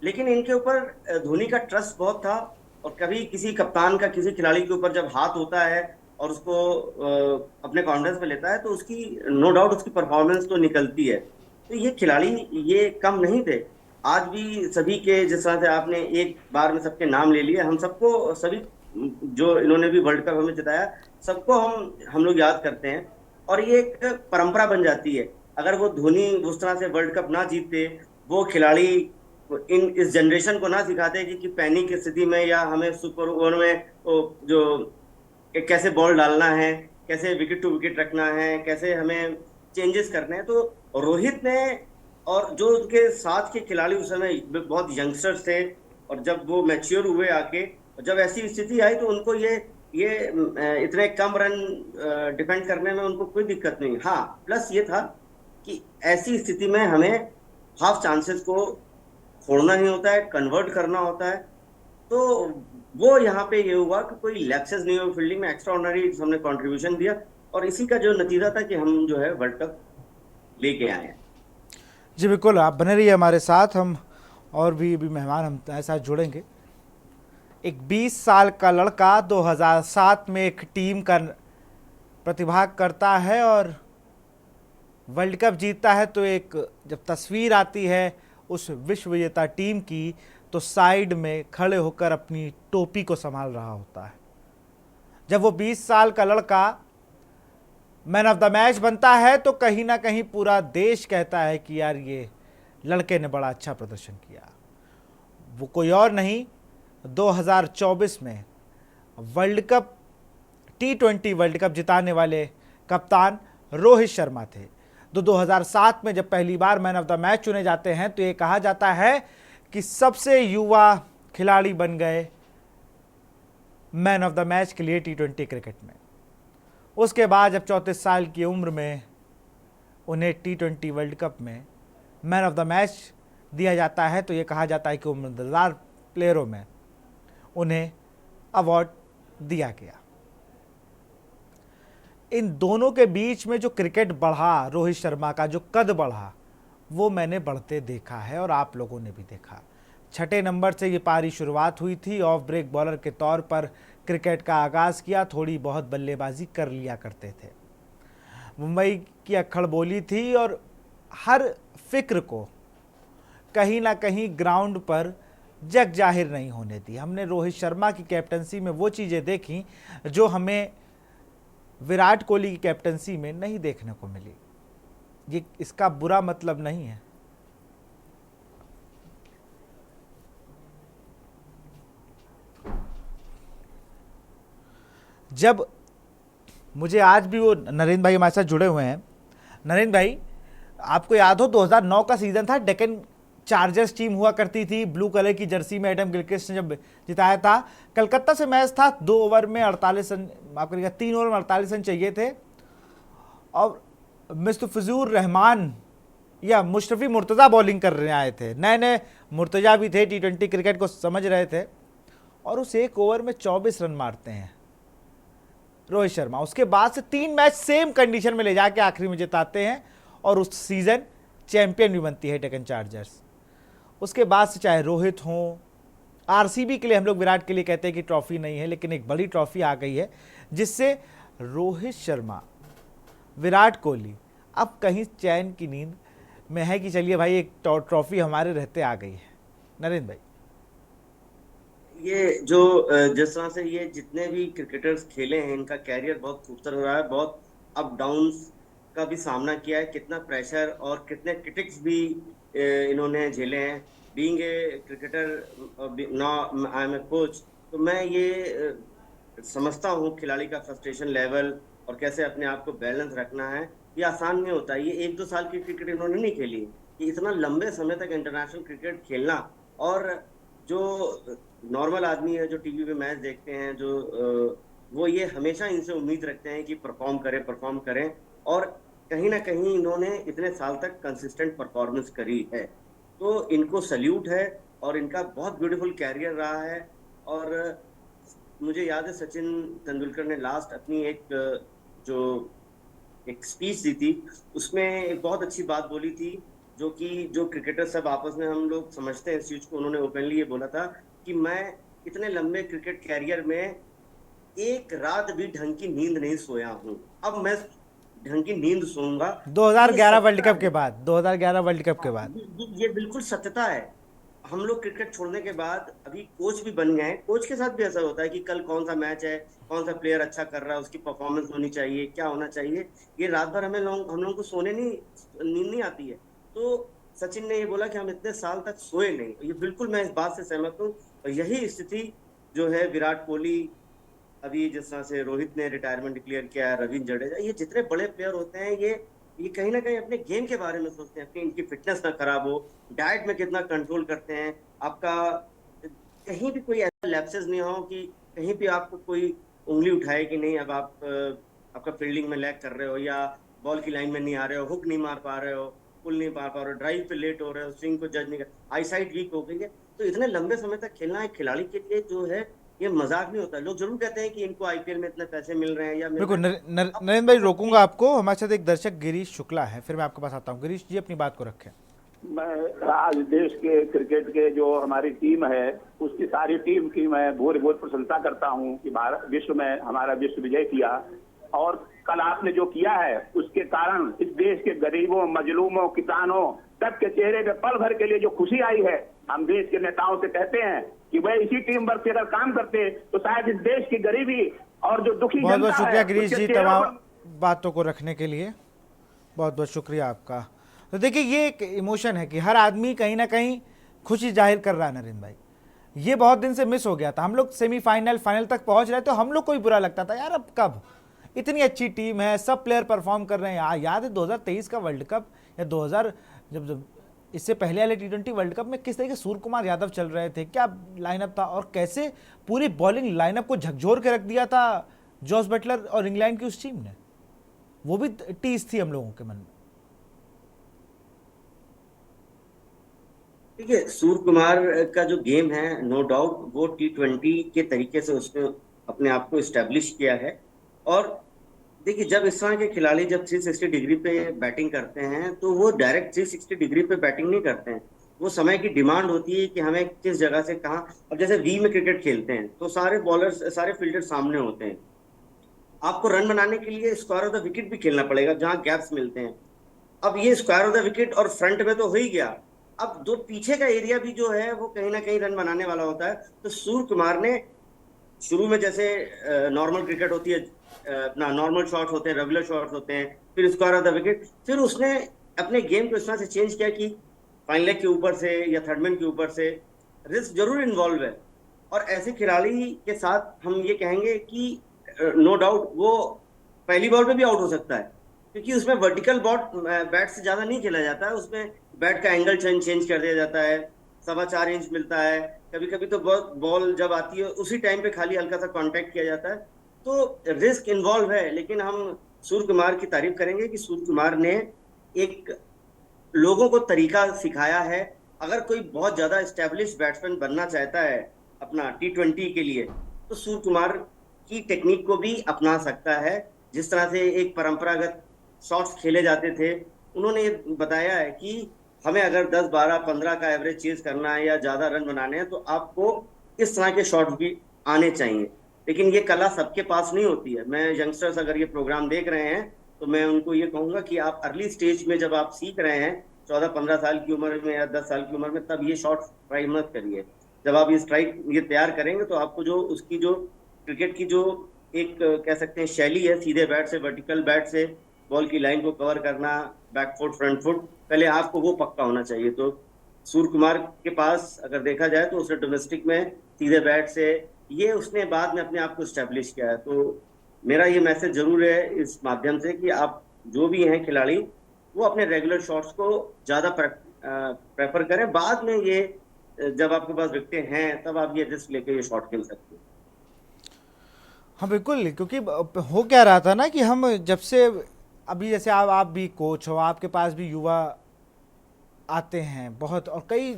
लेकिन इनके ऊपर धोनी का ट्रस्ट बहुत था। और कभी किसी कप्तान का किसी खिलाड़ी के ऊपर जब हाथ होता है और उसको अपने कॉन्फिडेंस में लेता है, तो उसकी नो डाउट उसकी परफॉर्मेंस तो निकलती है। तो ये खिलाड़ी ये कम नहीं थे। आज भी सभी के, जिस तरह से आपने एक बार में सबके नाम ले लिए, हम सबको, सभी जो इन्होंने भी वर्ल्ड कप हमें जिताया, सबको हम लोग याद करते हैं, और ये एक परंपरा बन जाती है। अगर वो धोनी उस तरह से वर्ल्ड कप ना जीतते, वो खिलाड़ी इस जनरेशन को ना सिखाते कि पैनिक की स्थिति में या हमें सुपर ओवर में जो कैसे बॉल डालना है, कैसे विकेट टू विकेट रखना है, कैसे हमें चेंजेस करने हैं। तो रोहित ने और जो उनके साथ के खिलाड़ी उस समय बहुत यंगस्टर्स थे, और जब वो मैच्योर हुए आके, जब ऐसी स्थिति आई तो उनको ये इतने कम रन डिफेंड करने में उनको कोई दिक्कत नहीं। हाँ, प्लस ये था कि ऐसी स्थिति में हमें हाफ चांसेस को छोड़ना नहीं होता है, कन्वर्ट करना होता है। तो वो यहाँ पे ये हुआ कि कोई लैप्सेस नहीं हुआ फील्डिंग में, एक्स्ट्रा ऑर्डिनरी हमने कंट्रीब्यूशन दिया और इसी का जो नतीजा था कि हम जो है वर्ल्ड कप लेके आए हैं। जी बिल्कुल, आप बने रहिए हमारे साथ, हम और भी मेहमान हमारे साथ जुड़ेंगे। एक 20 साल का लड़का 2007 में एक टीम का प्रतिभाग करता है और वर्ल्ड कप जीतता है, तो एक जब तस्वीर आती है उस विश्व विजेता टीम की, तो साइड में खड़े होकर अपनी टोपी को संभाल रहा होता है। जब वो 20 साल का लड़का मैन ऑफ द मैच बनता है तो कहीं ना कहीं पूरा देश कहता है कि यार ये लड़के ने बड़ा अच्छा प्रदर्शन किया। वो कोई और नहीं, 2024 में world cup T20 world cup जिताने वाले कप्तान रोहित शर्मा थे। 2007 में जब पहली बार मैन ऑफ द मैच चुने जाते हैं तो ये कहा जाता है कि सबसे युवा खिलाड़ी बन गए मैन ऑफ द मैच के लिए T20 क्रिकेट में। उसके बाद जब 34 साल की उम्र में उन्हें T20 वर्ल्ड कप में मैन ऑफ द मैच दिया जाता है तो ये कहा जाता है कि उम्रदराज प्लेयरों में उन्हें अवार्ड दिया गया। इन दोनों के बीच में जो क्रिकेट बढ़ा, रोहित शर्मा का जो कद बढ़ा, वो मैंने बढ़ते देखा है और आप लोगों ने भी देखा। 6 नंबर से ये पारी शुरुआत हुई थी, ऑफ ब्रेक बॉलर के तौर पर क्रिकेट का आगाज़ किया, थोड़ी बहुत बल्लेबाजी कर लिया करते थे। मुंबई की अक्खड़ बोली थी और हर फिक्र को कहीं ना कहीं ग्राउंड पर जग जाहिर नहीं होने दी। हमने रोहित शर्मा की कैप्टनसी में वो चीज़ें देखी जो हमें विराट कोहली की कैप्टनसी में नहीं देखने को मिली। ये इसका बुरा मतलब नहीं है। जब मुझे आज भी वो नरेंद्र भाई हमारे साथ जुड़े हुए हैं, नरेंद्र भाई आपको याद हो 2009 का सीजन था, डेक्कन चार्जर्स टीम हुआ करती थी, ब्लू कलर की जर्सी में एडम गिलक्रिस्ट ने जब जिताया था। कलकत्ता से मैच था, 2 ओवर में 48 रन, माफ करिएगा 3 ओवर में 48 रन चाहिए थे और मुस्तफिजुर रहमान या मुशरफी मुर्तज़ा बॉलिंग कर रहे आए थे। नए नए मुर्तज़ा भी थे, T20 क्रिकेट को समझ रहे थे और उस 1 ओवर में 24 रन मारते हैं रोहित शर्मा। उसके बाद से 3 मैच सेम कंडीशन में ले जाके आखिरी में जिताते हैं और उस सीजन चैंपियन भी बनती है डेक्कन चार्जर्स। उसके बाद से चाहे रोहित हो, आरसीबी के लिए हम लोग विराट के लिए कहते हैं कि ट्रॉफी नहीं है, लेकिन एक बड़ी ट्रॉफी आ गई है जिससे रोहित शर्मा, विराट कोहली अब कहीं चैन की नींद में है कि चलिए भाई एक ट्रॉफी हमारे रहते आ गई है। नरेंद्र भाई, ये जो जिस तरह से ये जितने भी क्रिकेटर्स खेले हैं इनका कैरियर बहुत खूबसूरत रहा है, बहुत अप डाउन्स का भी सामना किया है, कितना प्रेशर और कितने क्रिटिक्स भी इन्होंने झेले हैं। Being a cricketer now I am a coach, तो मैं ये समझता हूँ खिलाड़ी का फ्रस्ट्रेशन लेवल और कैसे अपने आप को बैलेंस रखना है। ये आसान नहीं होता। ये 1-2 साल की क्रिकेट इन्होंने नहीं खेली, ये इतना लंबे समय तक इंटरनेशनल क्रिकेट खेलना। और जो नॉर्मल आदमी है जो टीवी पे मैच देखते हैं, जो वो ये हमेशा इनसे उम्मीद रखते हैं कि परफॉर्म करें और कहीं ना कहीं इन्होंने इतने साल तक कंसिस्टेंट परफॉर्मेंस करी है, तो इनको सल्यूट है और इनका बहुत ब्यूटीफुल कैरियर रहा है। और मुझे याद है सचिन तेंदुलकर ने लास्ट अपनी एक स्पीच दी थी, उसमें एक बहुत अच्छी बात बोली थी जो क्रिकेटर सब आपस में हम लोग समझते हैं इस चीज को। उन्होंने ओपनली ये बोला था कि मैं इतने लंबे क्रिकेट कैरियर में एक रात भी ढंग की नींद नहीं सोया हूँ, अब मैं ढंग की नींद सोऊंगा। 2011 वर्ल्ड कप के बाद, 2011 वर्ल्ड कप के बाद ये बिल्कुल सत्यता है। हम लोग क्रिकेट छोड़ने के बाद अभी कोच भी बन गए हैं, कोच के साथ भी ऐसा होता है कि कल कौन सा मैच है, कौन सा प्लेयर अच्छा कर रहा है, उसकी परफॉर्मेंस होनी चाहिए, क्या होना चाहिए। ये रात भर हम लोगों को नींद नहीं आती है। तो सचिन ने ये बोला कि हम इतने साल तक सोए नहीं, ये बिल्कुल मैं इस बात से सहमत हूँ। और यही स्थिति जो है विराट कोहली, अभी जिस तरह से रोहित ने रिटायरमेंट डिक्लेयर किया है, रविंद्र जडेजा, ये जितने बड़े प्लेयर होते हैं ये कहीं ना कहीं अपने गेम के बारे में सोचते हैं, अपनी इनकी फिटनेस ना खराब हो, डाइट में कितना कंट्रोल करते हैं, आपका कहीं भी कोई ऐसा लैप्सेस नहीं हो कि कहीं भी आपको कोई उंगली उठाए कि नहीं अब आप आपका फील्डिंग में लैग कर रहे हो या बॉल की लाइन में नहीं आ रहे हो, हुक नहीं मार पा रहे हो। पुल नहीं मार पा रहे, ड्राइव पे लेट हो रहे हो, स्विंग को जज नहीं कर, आई साइट वीक हो गई है। तो इतने लंबे समय तक खेलना एक खिलाड़ी के लिए जो है ये मजाक नहीं होता। लोग जरूर कहते हैं कि इनको आईपीएल में इतने पैसे मिल रहे हैं या मिल बिल्कुल। रहे हैं। नरेंद्र भाई रोकूंगा आपको, हमारे साथ एक दर्शक गिरीश शुक्ला है, फिर मैं आपके पास आता हूँ। गिरीश जी अपनी बात को रखें। मैं आज देश के क्रिकेट के जो हमारी टीम है उसकी सारी टीम की मैं बहुत बहुत प्रशंसा करता हूं कि भारत विश्व में हमारा विश्व विजय किया। और कल आपने जो किया है उसके कारण इस देश के गरीबों, मजलूमों, किसानों सबके चेहरे पे पल भर के लिए जो खुशी आई है, हम देश के नेताओं से कहते हैं कि वह इसी टीम वर्क से अगर काम करते तो शायद इस देश की गरीबी और जो दुखी बहुत बहुत जनता शुक्रिया है, गिरीश उसके जी चेहरों तमाम बातों को रखने के लिए, बहुत बहुत शुक्रिया आपका। तो देखिए ये एक इमोशन है कि हर आदमी कहीं ना कहीं खुशी जाहिर कर रहा है। नरेंद्र भाई ये बहुत दिन से मिस हो गया था। हम लोग सेमीफाइनल फाइनल तक पहुंच रहे तो हम लोग को भी बुरा लगता था यार अब कब, इतनी अच्छी टीम है, सब प्लेयर परफॉर्म कर रहे हैं। याद है 2023 का वर्ल्ड कप या 2000 जब इससे पहले वाले T20 वर्ल्ड कप में किस तरीके सूर्य कुमार यादव चल रहे थे, क्या लाइनअप था और कैसे पूरी बॉलिंग लाइनअप को झकझोर के रख दिया था जॉस बटलर और इंग्लैंड की उस टीम ने। वो भी टीस थी हम लोगों के मन में। देखिए सूर्य कुमार का जो गेम है नो डाउट वो T20 के तरीके से उसने अपने आप को इस्टेब्लिश किया है। और देखिए जब इस तरह के खिलाड़ी जब 360 डिग्री पे बैटिंग करते हैं तो वो डायरेक्ट 360 डिग्री पे बैटिंग नहीं करते हैं। वो समय की डिमांड होती है कि हमें किस जगह से कहाँ। अब जैसे वी में क्रिकेट खेलते हैं तो सारे बॉलर्स, सारे फील्डर सामने होते हैं। आपको रन बनाने के लिए स्क्वायर ऑफ द विकेट भी खेलना पड़ेगा जहां गैप्स मिलते हैं। अब ये स्क्वायर ऑफ द विकेट और फ्रंट में तो हो ही गया, अब जो पीछे का एरिया भी जो है वो कहीं ना कहीं रन बनाने वाला होता है। तो सूर्य कुमार ने शुरू में जैसे नॉर्मल क्रिकेट होती है, अपना नॉर्मल शॉट्स होते हैं, रेगुलर शॉट्स होते हैं, फिर स्क्वायर ऑफ द विकेट, फिर उसने अपने गेम को इस तरह से चेंज किया कि फाइन लेग के ऊपर से या थर्ड मैन के ऊपर से रिस्क जरूर इन्वॉल्व है। और ऐसे खिलाड़ी के साथ हम ये कहेंगे कि नो डाउट वो पहली बॉल पे भी आउट हो सकता है, क्योंकि उसमें वर्टिकल बैट से ज्यादा नहीं खेला जाता है, उसमें बैट का एंगल चेंज कर दिया जाता है, 4.25 इंच मिलता है। कभी कभी तो बॉल जब आती है उसी टाइम पे खाली हल्का सा कांटेक्ट किया जाता है, तो रिस्क इन्वॉल्व है। लेकिन हम सूर्य कुमार की तारीफ करेंगे कि सूर्य कुमार ने एक लोगों को तरीका सिखाया है। अगर कोई बहुत ज्यादा एस्टेब्लिश बैट्समैन बनना चाहता है अपना T20 के लिए तो सूर्य कुमार की टेक्निक को भी अपना सकता है। जिस तरह से एक परंपरागत शॉट्स खेले जाते थे, उन्होंने ये बताया है कि हमें अगर 10, 12, 15 का एवरेज चेज करना है या ज्यादा रन बनाने हैं तो आपको इस तरह के शॉट्स भी आने चाहिए। लेकिन ये कला सबके पास नहीं होती है। मैं यंगस्टर्स अगर ये प्रोग्राम देख रहे हैं तो मैं उनको ये कहूंगा कि आप अर्ली स्टेज में जब आप सीख रहे हैं 14-15 साल की उम्र में या 10 साल की उम्र में, तब ये शॉट ट्राई मत करिए। जब आप ये स्ट्राइक ये तैयार करेंगे तो आपको जो उसकी जो क्रिकेट की जो एक कह सकते हैं शैली है, सीधे बैट से वर्टिकल बैट से बॉल की लाइन को कवर करना, बैक फुट फ्रंट फुट, पहले आपको वो पक्का होना चाहिए। तो सूर्य कुमार के पास अगर देखा जाए तो उसने डोमेस्टिक में सीधे बैट से ये उसने बाद में अपने आप को स्टैब्लिश किया है। तो मेरा ये मैसेज जरूर है इस माध्यम से कि आप जो भी हैं खिलाड़ी वो अपने रेगुलर शॉट्स को ज्यादा प्रेफर करें। बाद में ये जब आपके पास विकेटें हैं तब आप ये रिस्क लेके ये शॉट खेल सकते हैं। हाँ बिल्कुल, क्योंकि हो क्या रहा था ना कि हम जब से अभी जैसे आप भी कोच हो, आपके पास भी युवा आते हैं बहुत, और कई,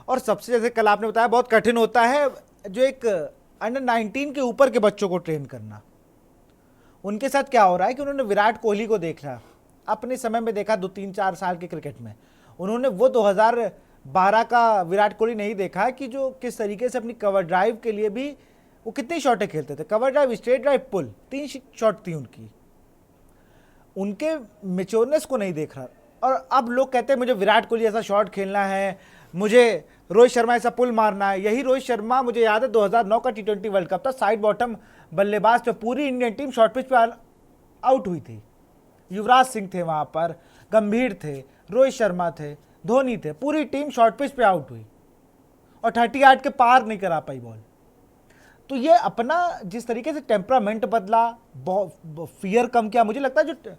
और सबसे जैसे कल आपने बताया बहुत कठिन होता है जो एक अंडर 19 के ऊपर के बच्चों को ट्रेन करना। उनके साथ क्या हो रहा है कि उन्होंने विराट कोहली को देखा, अपने समय में देखा 2-3-4 साल के क्रिकेट में, उन्होंने वो 2012 का विराट कोहली नहीं देखा कि जो किस तरीके से अपनी कवर ड्राइव के लिए भी वो कितनी शॉटें खेलते थे। कवर ड्राइव, स्ट्रेट ड्राइव, पुल, 3 शॉट थी उनकी। उनके मेच्योरनेस को नहीं देख रहा। और अब लोग कहते हैं मुझे विराट कोहली जैसा शॉट खेलना है, मुझे रोहित शर्मा ऐसा पुल मारना है। यही रोहित शर्मा, मुझे याद है 2009 का T20 वर्ल्ड कप था, साइड बॉटम बल्लेबाज पे पूरी इंडियन टीम शॉर्ट पिच पे आउट हुई थी। युवराज सिंह थे वहां पर, गंभीर थे, रोहित शर्मा थे, धोनी थे, पूरी टीम शॉर्ट पिच पे आउट हुई और 38 के पार नहीं करा पाई बॉल। तो ये अपना जिस तरीके से टेम्परामेंट बदला, फियर कम किया, मुझे लगता है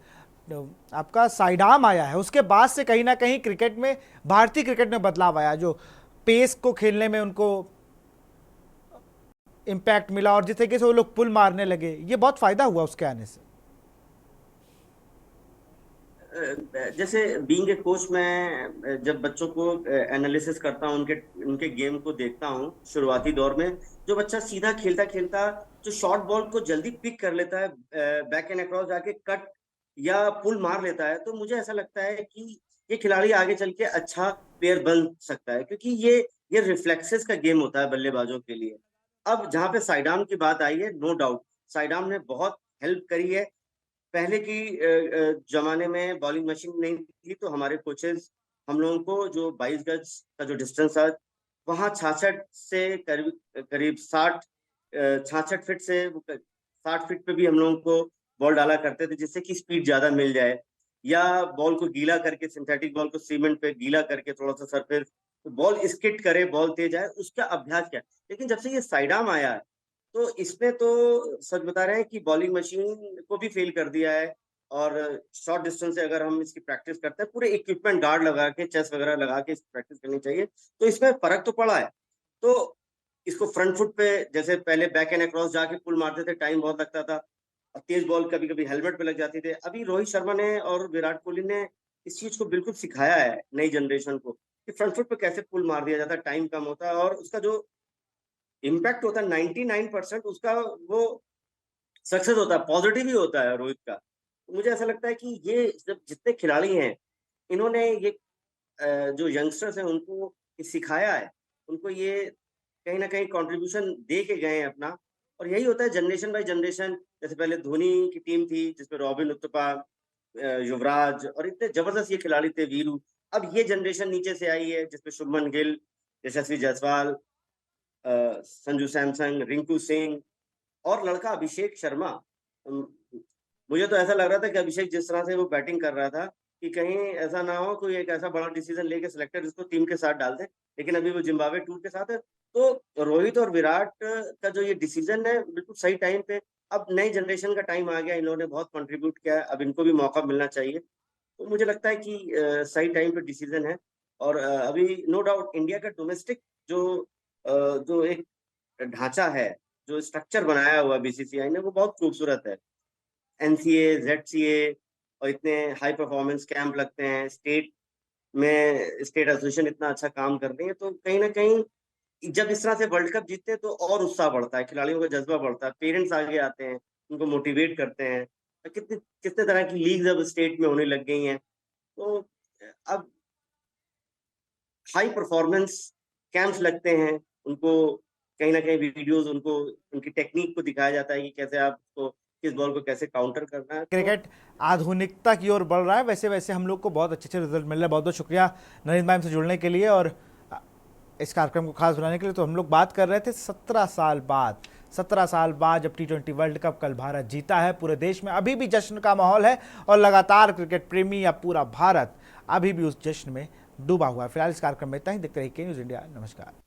जो आपका साइड आर्म आया है उसके बाद से कहीं ना कहीं क्रिकेट में, भारतीय क्रिकेट में बदलाव आया। जो पेस को खेलने में उनको इम्पैक्ट मिला और जिस तरीके से वो लोग पुल मारने लगे, ये बहुत फायदा हुआ उसके आने से। जैसे बीइंग ए कोच मैं जब बच्चों को एनालिसिस करता हूँ, उनके उनके गेम को देखता हूँ शुरुआती दौर में, जो बच्चा सीधा खेलता खेलता जो शॉर्ट बॉल को जल्दी पिक कर लेता है, बैक एंड अक्रॉस जाके कट या पुल मार लेता है, तो मुझे ऐसा लगता है कि ये खिलाड़ी आगे चल के अच्छा प्लेयर बन सकता है, क्योंकि ये रिफ्लेक्सेस का गेम होता है बल्लेबाजों के लिए। अब जहाँ पे साइड आर्म की बात आई है, नो डाउट साइड आर्म ने बहुत हेल्प करी है। पहले की जमाने में बॉलिंग मशीन नहीं थी, तो हमारे कोचेस हम लोगों को जो 22 गज का जो डिस्टेंस था, वहाँ 66 से करीब 60 66 फीट से 60 फीट पे भी हम लोगों को बॉल डाला करते थे, जिससे कि स्पीड ज्यादा मिल जाए, या बॉल को गीला करके, सिंथेटिक बॉल को सीमेंट पे गीला करके थोड़ा सा सरफेस, तो बॉल स्किड करे, बॉल तेज आए, उसका अभ्यास किया। लेकिन जब से ये साइड आर्म आया है, तो इसमें तो सच बता रहे हैं कि बॉलिंग मशीन को भी फेल कर दिया है। और शॉर्ट डिस्टेंस से अगर हम इसकी प्रैक्टिस करते हैं, पूरे इक्विपमेंट गार्ड लगा के, चेस वगैरह लगा के इसकी प्रैक्टिस करनी चाहिए, तो इसमें फर्क तो पड़ा है। तो इसको फ्रंट फुट पे, जैसे पहले बैक एंड अक्रॉस जाके पुल मारते थे, टाइम बहुत लगता था, और तेज बॉल कभी कभी हेलमेट पे लग जाती थी। अभी रोहित शर्मा ने और विराट कोहली ने इस चीज को बिल्कुल सिखाया है नई जनरेशन को, कि फ्रंट फुट पे कैसे पुल मार दिया जाता है, टाइम कम होता है, और उसका जो इम्पैक्ट होता है 99% उसका वो सक्सेस होता है, पॉजिटिव ही होता है रोहित का। तो मुझे ऐसा लगता है कि ये जब जितने खिलाड़ी हैं, इन्होंने ये जो यंगस्टर्स हैं उनको ये सिखाया है, उनको ये कहीं ना कहीं कंट्रीब्यूशन दे के गए हैं अपना। और यही होता है जनरेशन बाय जनरेशन। जैसे पहले धोनी की टीम थी, जिसमें रॉबिन उत्तपा, युवराज और इतने जबरदस्त ये खिलाड़ी थे, वीरू। अब ये जनरेशन नीचे से आई है, जिसमें शुभमन गिल, यशस्वी जायसवाल, संजू सैमसन, रिंकू सिंह और लड़का अभिषेक शर्मा। अम, मुझे तो ऐसा लग रहा था कि अभिषेक जिस तरह से वो बैटिंग कर रहा था, कि कहीं ऐसा ना हो कोई एक ऐसा बड़ा डिसीजन लेके सिलेक्टर इसको टीम के साथ डाल दे, लेकिन अभी वो जिम्बाब्वे टूर के साथ है। तो रोहित और विराट का जो ये डिसीजन है, बिल्कुल सही टाइम पे। अब नई जनरेशन का टाइम आ गया, इन्होंने बहुत कंट्रीब्यूट किया है, अब इनको भी मौका मिलना चाहिए। तो मुझे लगता है कि सही टाइम पे डिसीजन है। और अभी नो डाउट इंडिया का डोमेस्टिक जो एक ढांचा है, जो स्ट्रक्चर बनाया हुआ बीसीसीआई ने, वो बहुत खूबसूरत है। एनसीए, जेडसीए और इतने हाई परफॉर्मेंस कैंप लगते हैं, स्टेट में स्टेट एसोसिएशन इतना अच्छा काम कर रही है, तो कहीं ना कहीं जब इस तरह से वर्ल्ड कप जीतते हैं तो और उत्साह बढ़ता है, खिलाड़ियों का जज्बा बढ़ता है, पेरेंट्स आगे आते हैं, उनको मोटिवेट करते हैं। तो कितने कितने तरह की लीग्स अब स्टेट में होने लग गई हैं। तो अब हाई परफॉर्मेंस कैंप्स लगते हैं, उनको कहीं ना कहीं वीडियोस, उनको उनकी टेक्निक को दिखाया जाता है कि कैसे आपको किस बॉल को कैसे काउंटर करना है। क्रिकेट आधुनिकता की ओर बढ़ रहा है, वैसे वैसे हम लोग को बहुत अच्छे अच्छे रिजल्ट मिल रहे हैं। बहुत बहुत शुक्रिया नरेंद्र भाई हमसे जुड़ने के लिए और इस कार्यक्रम को खास बनाने के लिए। तो हम लोग बात कर रहे थे 17 साल बाद जब T20 वर्ल्ड कप कल भारत जीता है। पूरे देश में अभी भी जश्न का माहौल है और लगातार क्रिकेट प्रेमी या पूरा भारत अभी भी उस जश्न में डूबा हुआ है। फिलहाल इस कार्यक्रम में इतना ही। देखते रहिए के न्यूज़ इंडिया। नमस्कार।